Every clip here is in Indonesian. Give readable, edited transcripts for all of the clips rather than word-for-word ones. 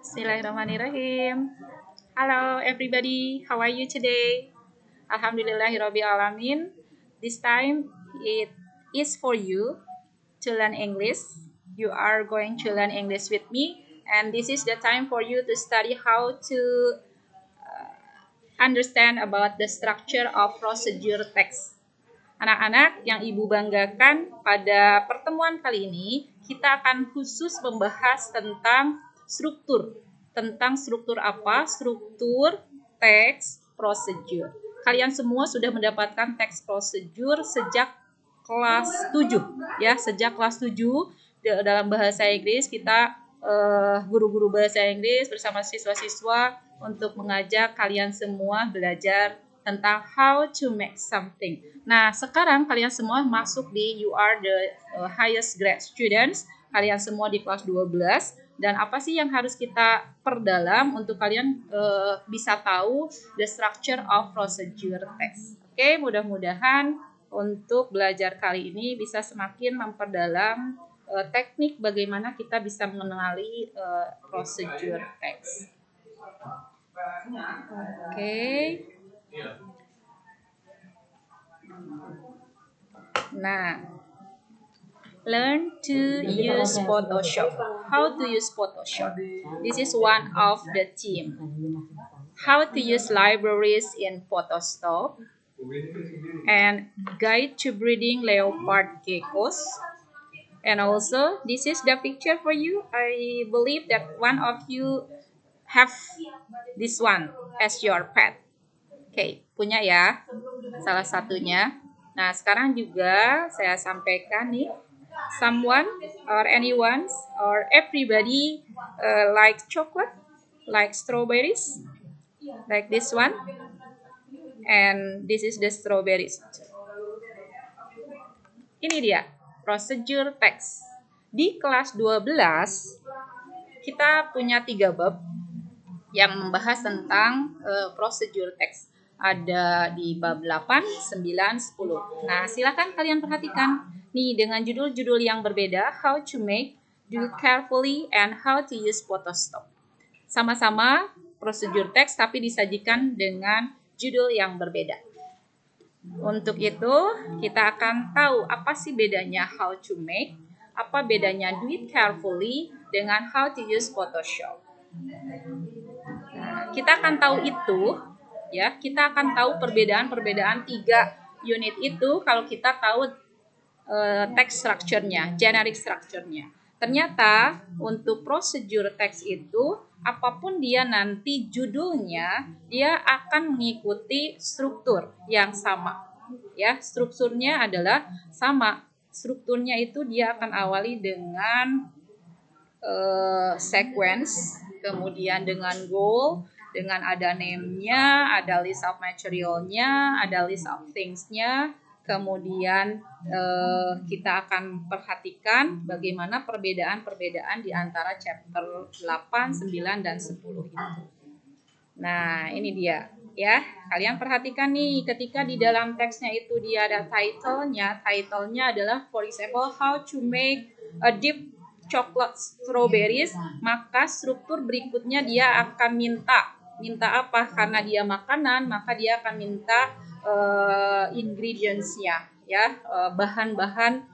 Bismillahirrahmanirrahim. Hello everybody, how are you today? Alhamdulillahirabbil alamin. This time it is for you to learn English. You are going to learn English with me, and this is the time for you to study how to understand about the structure of procedure text. Anak-anak yang Ibu banggakan, pada pertemuan kali ini kita akan khusus membahas tentang struktur. Tentang struktur apa? Struktur teks procedure. Kalian semua sudah mendapatkan teks procedure sejak kelas 7 ya, sejak kelas 7 dalam bahasa Inggris kita guru-guru bahasa Inggris bersama siswa-siswa untuk mengajak kalian semua belajar tentang how to make something. Nah, sekarang kalian semua masuk di You Are the Highest Grade Students. Kalian semua di kelas 12. Dan apa sih yang harus kita perdalam untuk kalian bisa tahu the structure of procedure text. Oke, mudah-mudahan untuk belajar kali ini bisa semakin memperdalam teknik bagaimana kita bisa mengenali procedure text. Oke. Nah, learn to use Photoshop. How to use Photoshop? This is one of the theme. How to use libraries in Photoshop and guide to breeding leopard geckos. And also, this is the picture for you. I believe that one of you have this one as your pet. Oke, punya ya salah satunya. Nah, sekarang juga saya sampaikan nih, someone or anyone or everybody like chocolate, like strawberries, like this one. And this is the strawberries. Ini dia, procedure text. Di kelas 12, kita punya 3 bab yang membahas tentang procedure text. Ada di bab 8, 9, 10. Nah, silakan kalian perhatikan nih dengan judul-judul yang berbeda, how to make, do it carefully, and how to use Photoshop. Sama-sama procedure text tapi disajikan dengan judul yang berbeda. Untuk itu, kita akan tahu apa sih bedanya how to make, apa bedanya do it carefully dengan how to use Photoshop. Nah, kita akan tahu itu ya, kita akan tahu perbedaan-perbedaan 3 unit itu kalau kita tahu text structure-nya, generic structure-nya. Ternyata untuk procedure text itu apapun dia nanti judulnya, dia akan mengikuti struktur yang sama. Ya, strukturnya adalah sama. Strukturnya itu dia akan awali dengan sequence, kemudian dengan goal, dengan ada name-nya, ada list of material-nya, ada list of things-nya. Kemudian kita akan perhatikan bagaimana perbedaan-perbedaan di antara chapter 8, 9, dan 10 itu. Nah, ini dia ya. Kalian perhatikan nih, ketika di dalam teksnya itu dia ada title-nya. Title-nya adalah for example how to make a deep chocolate strawberries, maka struktur berikutnya dia akan minta apa? Karena dia makanan, maka dia akan minta ingredients-nya ya, bahan-bahan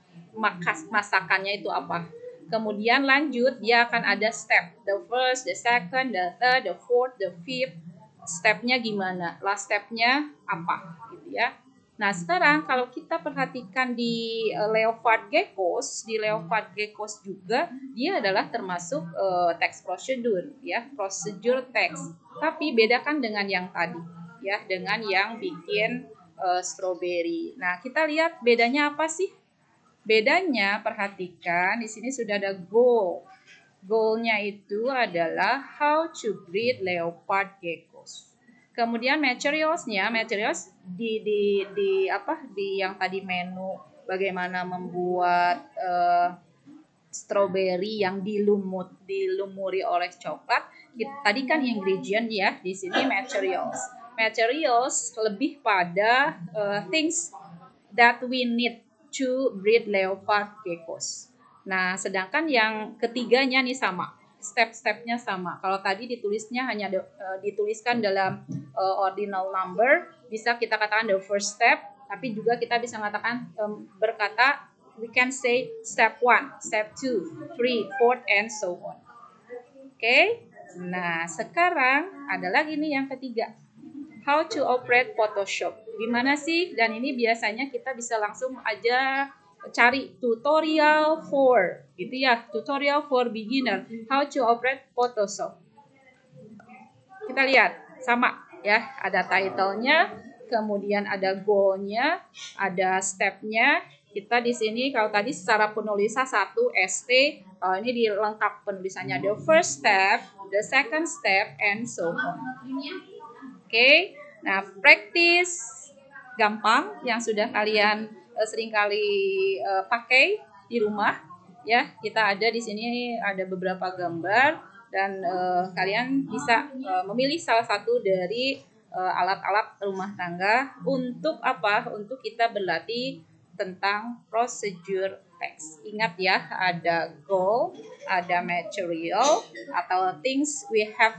masakannya itu apa. Kemudian lanjut dia akan ada step, the first, the second, the third, the fourth, the fifth. Stepnya gimana, last stepnya apa gitu ya. Nah, sekarang kalau kita perhatikan di leopard geckos, juga dia adalah termasuk text procedure ya, procedure text. Tapi bedakan dengan yang tadi ya, dengan yang bikin strawberry. Nah, kita lihat bedanya apa sih? Bedanya, perhatikan di sini sudah ada goal. Goalnya itu adalah how to breed leopard geckos. Kemudian materials di yang tadi menu bagaimana membuat strawberry yang dilumuri oleh coklat. Tadi kan ingredient ya, di sini materials. Materials lebih pada things that we need to breed leopard geckos. Nah, sedangkan yang ketiganya nih sama. step-stepnya sama. Kalau tadi ditulisnya hanya dituliskan dalam ordinal number, bisa kita katakan the first step, tapi juga kita bisa mengatakan berkata, we can say step 1, step 2, 3, 4, and so on. Oke, nah sekarang ada lagi nih yang ketiga. How to operate Photoshop. Gimana sih? Dan ini biasanya kita bisa langsung aja cari tutorial for, gitu ya, tutorial for beginner. How to operate Photoshop. Kita lihat, sama ya, ada title-nya, kemudian ada goal-nya, ada step-nya. Kita di sini kalau tadi secara penulisan 1 ST, ini dilengkap penulisannya the first step, the second step, and so on. Oke, nah practice gampang yang sudah kalian seringkali pakai di rumah ya. Kita ada di sini ada beberapa gambar dan kalian bisa memilih salah satu dari alat-alat rumah tangga untuk apa? Untuk kita berlatih tentang procedure text. Ingat ya, ada goal, ada material atau things we have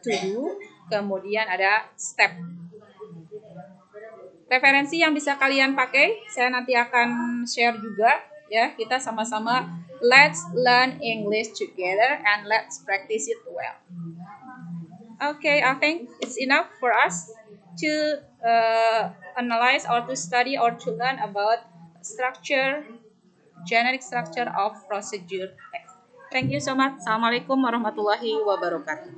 to do, kemudian ada step. Referensi yang bisa kalian pakai, saya nanti akan share juga ya. Kita sama-sama let's learn English together and let's practice it well. Okay, I think it's enough for us to analyze or to study or to learn about structure, generic structure of procedure text. Thank you so much. Assalamualaikum warahmatullahi wabarakatuh.